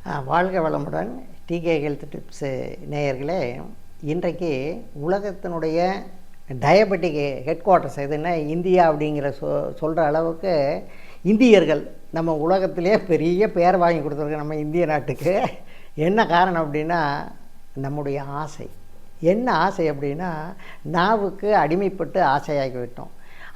வாழ்க வளமுடன். Decay health tips நேயர்களே, இன்றைக்கு உலகத்தினுடைய டயபெட்டிக் ஹெட் குவார்ட்டர்ஸ் எதுன்னா இந்தியா அப்படிங்கிற சொல்கிற அளவுக்கு இந்தியர்கள் நம்ம உலகத்திலே பெரிய பேர் வாங்கி கொடுத்துருக்கோம் நம்ம இந்திய நாட்டுக்கு. என்ன காரணம் அப்படின்னா நம்முடைய ஆசை. என்ன ஆசை அப்படின்னா நாவுக்கு அடிமைப்பட்டு ஆசையாகி விட்டோம்.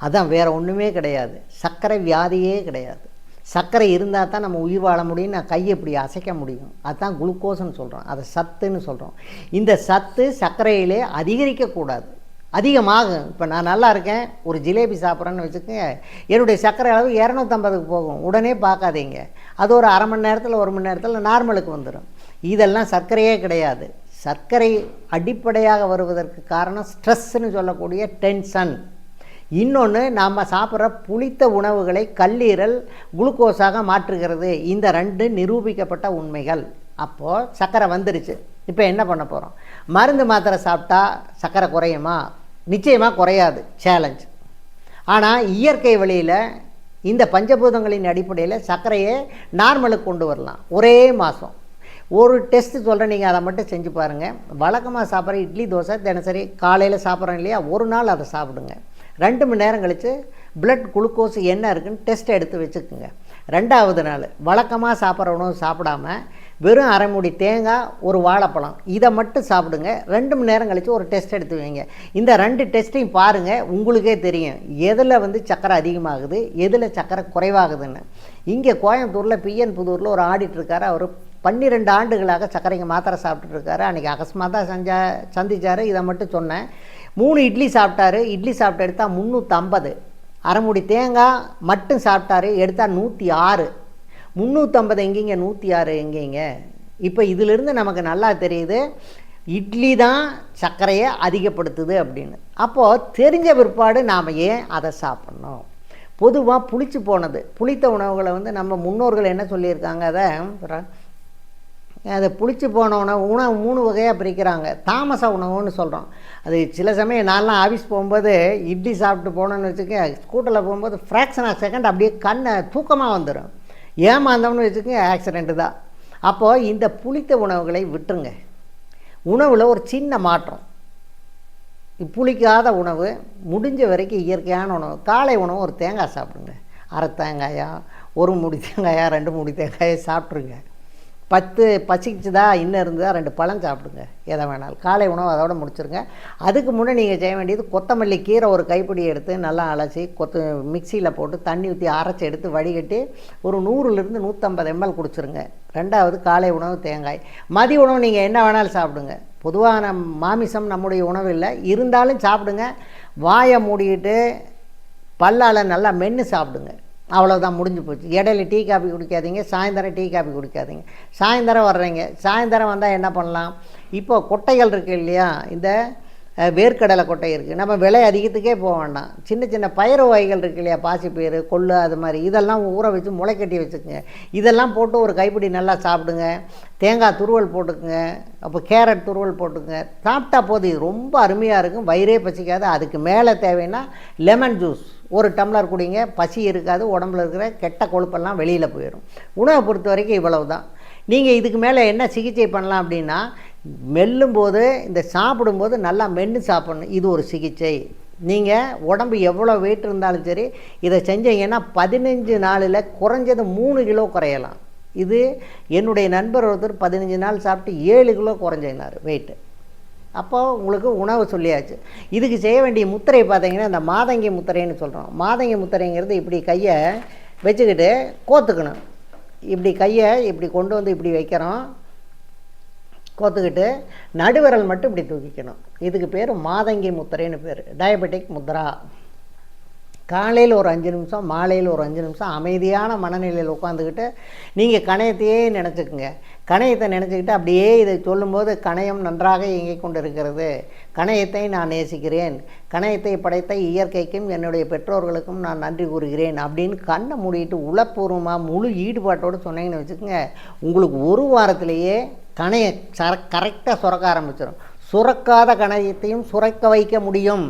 அதான், வேறு ஒன்றுமே கிடையாது. சர்க்கரை வியாதியே கிடையாது. சர்க்கரை இருந்தால் தான் நம்ம உயிர் வாழ முடியும். நான் கையை இப்படி அசைக்க முடியும். அதுதான் குளுக்கோஸ்ன்னு சொல்கிறோம், அதை சத்துன்னு சொல்கிறோம். இந்த சத்து சர்க்கரையிலே அதிகரிக்கக்கூடாது, அதிகமாகும். இப்போ நான் நல்லா இருக்கேன், ஒரு ஜிலேபி சாப்பிட்றேன்னு வச்சுக்கோங்க, என்னுடைய சர்க்கரை அளவு 250க்கு போகும். உடனே பார்க்காதீங்க, அது ஒரு அரை மணி நேரத்தில் 1 மணி நேரத்தில் நார்மலுக்கு வந்துடும். இதெல்லாம் சர்க்கரையே கிடையாது. சர்க்கரை அடிப்படையாக வருவதற்கு காரணம் ஸ்ட்ரெஸ்ன்னு சொல்லக்கூடிய டென்ஷன். இன்னொன்று, நாம் சாப்பிட்ற புளித்த உணவுகளை கல்லீரல் குளுக்கோஸாக மாற்றுகிறது. இந்த 2 நிரூபிக்கப்பட்ட உண்மைகள். அப்போது சர்க்கரை வந்துருச்சு. இப்போ என்ன பண்ண போகிறோம்? மருந்து மாத்திரை சாப்பிட்டா சர்க்கரை குறையுமா? நிச்சயமாக குறையாது, சேலஞ்ச். ஆனால் இயற்கை வழியில் இந்த பஞ்சபூதங்களின் அடிப்படையில் சர்க்கரையை நார்மலுக்கு கொண்டு வரலாம். ஒரே மாதம் ஒரு டெஸ்ட்டு சொல்கிறேன், நீங்கள் அதை மட்டும் செஞ்சு பாருங்கள். வழக்கமாக சாப்பிட்ற இட்லி தோசை தினசரி காலையில் சாப்பிட்றோம் இல்லையா, ஒரு நாள் அதை சாப்பிடுங்க. 2 மணி நேரம் கழித்து பிளட் குளுக்கோஸ் என்ன இருக்குதுன்னு டெஸ்ட்டை எடுத்து வச்சுக்கோங்க. 2வது நாள் வழக்கமாக சாப்பிட்ற உணவு சாப்பிடாம வெறும் அரை மூடி தேங்காய், ஒரு வாழைப்பழம், இதை மட்டும் சாப்பிடுங்க. 2 மணி நேரம் கழித்து ஒரு டெஸ்ட் எடுத்து வைங்க. இந்த 2 டெஸ்ட்டையும் பாருங்கள், உங்களுக்கே தெரியும் எதில் சர்க்கரை அதிகமாகுது, எதில் சர்க்கரை குறைவாகுதுன்னு. இங்கே கோயம்புத்தூரில் பிஎன் புதூரில் ஒரு ஆடிட் இருக்கார். அவர் 12 ஆண்டுகளாக சர்க்கரைக்கு மாத்திரை சாப்பிட்டுருக்காரு. அன்றைக்கி அகஸ்மாத்தாக சந்திச்சார். இதை மட்டும் சொன்னேன். 3 இட்லி சாப்பிட்டாரு. இட்லி சாப்பிட்டு எடுத்தால் 350. அரை மூடி தேங்காய் மட்டும் சாப்பிட்டாரு, எடுத்தால் 106. 350 எங்கேங்க, 106 எங்கேங்க? இப்போ இதிலிருந்து நமக்கு நல்லா தெரியுது, இட்லி தான் சர்க்கரையை அதிகப்படுத்துது அப்படின்னு. அப்போது தெரிஞ்ச பிற்பாடு நாம் ஏன் அதை சாப்பிட்ணும்? பொதுவாக புளிச்சு போனது, புளித்த உணவுகளை நம்ம முன்னோர்கள் என்ன சொல்லியிருக்காங்க, அதை புளிச்சு போன உணவு 3 வகையாக பிரிக்கிறாங்க. தாமச உணவுன்னு சொல்கிறோம். அது சில சமயம் நான்லாம் ஆஃபீஸ் போகும்போது இட்லி சாப்பிட்டு போனோன்னு வச்சுக்க, ஸ்கூட்டரில் போகும்போது ஃப்ராக்ஷன் ஆஃப் செகண்ட் அப்படியே கண்ணை தூக்கமாக வந்துடும். ஏமாந்தோம்னு வச்சுக்கோங்க, ஆக்சிடெண்ட்டு தான். அப்போது இந்த புளித்த உணவுகளை விட்டுருங்க. உணவில் ஒரு சின்ன மாற்றம். புளிக்காத உணவு, முடிஞ்ச வரைக்கும் இயற்கையான உணவு. காலை உணவு ஒரு தேங்காய் சாப்பிடுங்க. அரை தேங்காயா, 1 மூடி தேங்காயா, 2 மூடி தேங்காயை சாப்பிட்ருங்க. பசிச்சுதா இன்னும் இருந்தால் 2 பழம் சாப்பிடுங்க, எதை வேணாலும். காலை உணவு அதோடு முடிச்சுருங்க. அதுக்கு முன்னே நீங்கள் செய்ய வேண்டியது, கொத்தமல்லி கீரை ஒரு கைப்பிடி எடுத்து நல்லா அலசி மிக்சியில் போட்டு தண்ணி ஊற்றி அரைச்சி எடுத்து வடிகட்டி ஒரு 100லிருந்து 150 ml குடிச்சிருங்க. 2வது காலை உணவு தேங்காய். மதிய உணவு நீங்கள் என்ன வேணாலும் சாப்பிடுங்க. பொதுவான மாமிசம் நம்முடைய உணவு இல்லை, இருந்தாலும் சாப்பிடுங்க. வாயை மூடிக்கிட்டு பல்லால் நல்லா மென்று சாப்பிடுங்க. அவ்வளோதான், முடிஞ்சு போச்சு. இடையில டீ காஃபி குடிக்காதீங்க. சாயந்தரம் டீ காஃபி குடிக்காதீங்க. சாயந்தரம் வர்றீங்க, சாயந்தரம் வந்தால் என்ன பண்ணலாம்? இப்போ கொட்டைகள் இருக்குது இல்லையா, இந்த வேர்க்கடலை கொட்டை இருக்குது. நம்ம விலை அதிகத்துக்கே போக வேண்டாம். சின்ன சின்ன பயிறு வகைகள் இருக்குது இல்லையா, பாசிப்பயிறு, கொள்ளு, அது மாதிரி இதெல்லாம் ஊற வச்சு முளை கட்டி வச்சுக்கோங்க. இதெல்லாம் போட்டு ஒரு கைப்பிடி நல்லா சாப்பிடுங்க. தேங்காய் துருவல் போட்டுக்குங்க. அப்போ கேரட் துருவல் போட்டுக்குங்க. சாப்பிட்டா போதும், இது ரொம்ப அருமையாக இருக்கும். வயிறே பசிக்காது. அதுக்கு மேலே தேவைன்னா லெமன் ஜூஸ் 1 டம்ளர் குடிங்க. பசி இருக்காது, உடம்புல இருக்கிற கெட்ட கொழுப்பெல்லாம் வெளியில் போயிடும். உணவை பொறுத்த வரைக்கும் இவ்வளவு தான். நீங்கள் இதுக்கு மேலே என்ன சிகிச்சை பண்ணலாம் அப்படின்னா, மெல்லும்போது இந்த சாப்பிடும்போது நல்லா மென்று சாப்பிட்ணும். இது ஒரு சிகிச்சை. நீங்கள் உடம்பு எவ்வளோ வெயிட் இருந்தாலும் சரி, இதை செஞ்சீங்கன்னா 15 நாளில் குறைஞ்சது 3 கிலோ குறையலாம். இது என்னுடைய நண்பர் ஒருத்தர் 15 நாள் சாப்பிட்டு 7 கிலோ குறைஞ்சினார் வெயிட்டு. அப்போது உங்களுக்கு உணவு சொல்லியாச்சு. இதுக்கு செய்ய வேண்டிய முத்திரை பார்த்தீங்கன்னா, இந்த மாதங்கி முத்திரைன்னு சொல்கிறோம். மாதங்கி முத்திரைங்கிறது இப்படி கையை வச்சுக்கிட்டு கோத்துக்கணும். இப்படி கையை இப்படி கொண்டு வந்து இப்படி வைக்கிறோம், கோத்துக்கிட்டு நடுவிரல் மட்டும் இப்படி தூக்கிக்கணும். இதுக்கு பேர் மாதங்கி முத்திரைன்னு பேர், டயபெட்டிக் முத்ரா. காலையில் ஒரு 5 நிமிஷம், மாலையில் ஒரு 5 நிமிஷம் அமைதியான மனநிலையில் உட்காந்துக்கிட்டு நீங்கள் கணையத்தையே நினச்சிக்குங்க. கணையத்தை நினச்சிக்கிட்டு அப்படியே இதை சொல்லும்போது, கணையம் நன்றாக இயங்கிக் கொண்டு இருக்கிறது, கணையத்தை நான் நேசிக்கிறேன், கணையத்தை படைத்த இயற்கைக்கும் என்னுடைய பெற்றோர்களுக்கும் நான் நன்றி கூறுகிறேன் அப்படின்னு கண்ணை மூடிட்டு உளப்பூர்வமாக முழு ஈடுபாட்டோடு சொன்னீங்கன்னு வச்சுக்கோங்க, உங்களுக்கு 1 வாரத்திலேயே கணையம் கரெக்டாக சுரக்க ஆரம்பிச்சிடும். சுரக்காத கணையத்தையும் சுரக்க வைக்க முடியும்.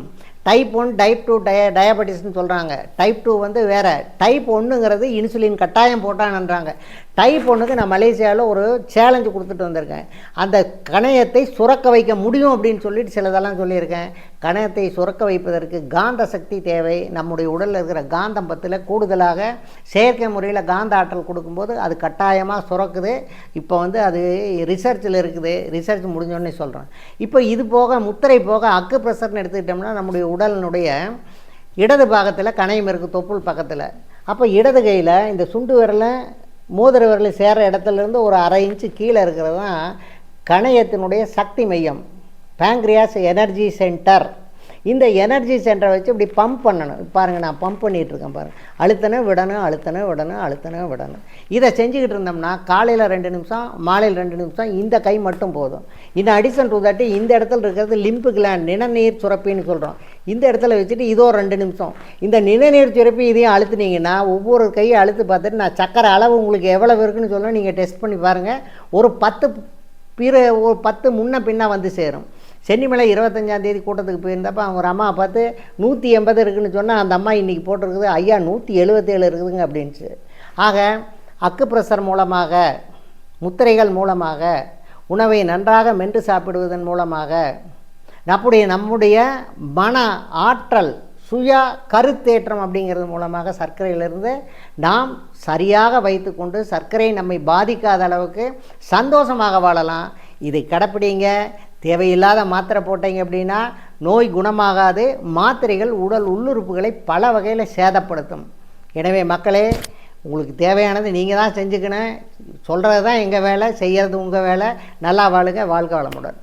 டைப் 1 டைப் 2 டயபெட்டிஸ்ன்னு சொல்கிறாங்க. டைப் 2 வேறு. டைப் 1ங்கிறது இன்சுலின் கட்டாயம் போட்டான்ன்றாங்க. டைப் 1க்கு நான் மலேசியாவில் ஒரு சேலஞ்சு கொடுத்துட்டு வந்திருக்கேன். அந்த கணையத்தை சுரக்க வைக்க முடியும் அப்படின்னு சொல்லிட்டு சிலதெல்லாம் சொல்லியிருக்கேன். கணையத்தை சுரக்க வைப்பதற்கு காந்த சக்தி தேவை. நம்முடைய உடலில் இருக்கிற காந்தம் பத்தில் கூடுதலாக செயற்கை முறையில் காந்த ஆற்றல் கொடுக்கும்போது அது கட்டாயமாக சுரக்குது. இப்போ அது ரிசர்ச்சில் இருக்குது. ரிசர்ச் முடிஞ்சோடனே சொல்கிறேன். இப்போ இது போக முத்திரை போக அக்கு ப்ரெஷர்னு எடுத்துக்கிட்டோம்னா நம்முடைய உடலினுடைய இடது பாகத்தில் கணையம் இருக்குது, தொப்புள் பக்கத்தில். அப்போ இடது கையில் இந்த சுண்டு விரலை மோதிர விரல் சேர்கிற இடத்துலேருந்து ஒரு 1/2 இன்ச்சு கீழே இருக்கிறது தான் கணையத்தினுடைய சக்தி மையம், பேங்க்ரியாஸ் எனர்ஜி சென்டர். இந்த எனர்ஜி சென்டரை வச்சு இப்படி பம்ப் பண்ணணும். பாருங்கள், நான் பம்ப் பண்ணிகிட்ருக்கேன் பாருங்கள். அழுத்தணும் விடணும், அழுத்தணும் விடணும், அழுத்தணும் விடணும். இதை செஞ்சுக்கிட்டு இருந்தோம்னா காலையில் 2 நிமிஷம், மாலையில் 2 நிமிஷம் இந்த கை மட்டும் போதும். இந்த அடிஷன் டு தட் இந்த இடத்துல இருக்கிறது லிம்பு கிளாண்ட், நிணநீர் சுரப்பின்னு சொல்கிறோம். இந்த இடத்துல வச்சுட்டு இதோ 2 நிமிஷம் இந்த நிணநீர் சுரப்பி இதையும் அழுத்துனீங்கன்னா ஒவ்வொரு கையை அழுத்து பார்த்துட்டு நான் சக்கரை அளவு உங்களுக்கு எவ்வளவு இருக்குன்னு சொல்ல நீங்கள் டெஸ்ட் பண்ணி பாருங்கள். ஒரு 10 முன்ன பின்னா சேரும். சென்னிமலை 25ஆம் தேதி கூட்டத்துக்கு போயிருந்தப்போ அவங்க ஒரு அம்மா பார்த்து 180 இருக்குதுன்னு சொன்னால் அந்த அம்மா இன்றைக்கி போட்டிருக்குது ஐயா 177 இருக்குதுங்க அப்படின்ச்சு. ஆக அக்கு ப்ரெஷர் மூலமாக, முத்திரைகள் மூலமாக, உணவை நன்றாக மென்று சாப்பிடுவதன் மூலமாக, நம்முடைய மன ஆற்றல், சுய கருத்தேற்றம் அப்படிங்கிறது மூலமாக சர்க்கரையிலிருந்து நாம் சரியாக வைத்துக்கொண்டு சர்க்கரை நம்மை பாதிக்காத அளவுக்கு சந்தோஷமாக வாழலாம். இதை கடைப்பிடிங்க. தேவையில்லாத மாத்திரை போட்டீங்க அப்படின்னா நோய் குணமாகாது. மாத்திரைகள் உடல் உள்ளுறுப்புகளை பல வகையில் சேதப்படுத்தும். எனவே மக்களே, உங்களுக்கு தேவையானது நீங்கள் தான் செஞ்சுக்கணும். சொல்கிறது தான் எங்கள் வேலை, செய்கிறது உங்கள் வேலை. நல்லா வாழுங்க. வாழ்க வளமுடன்.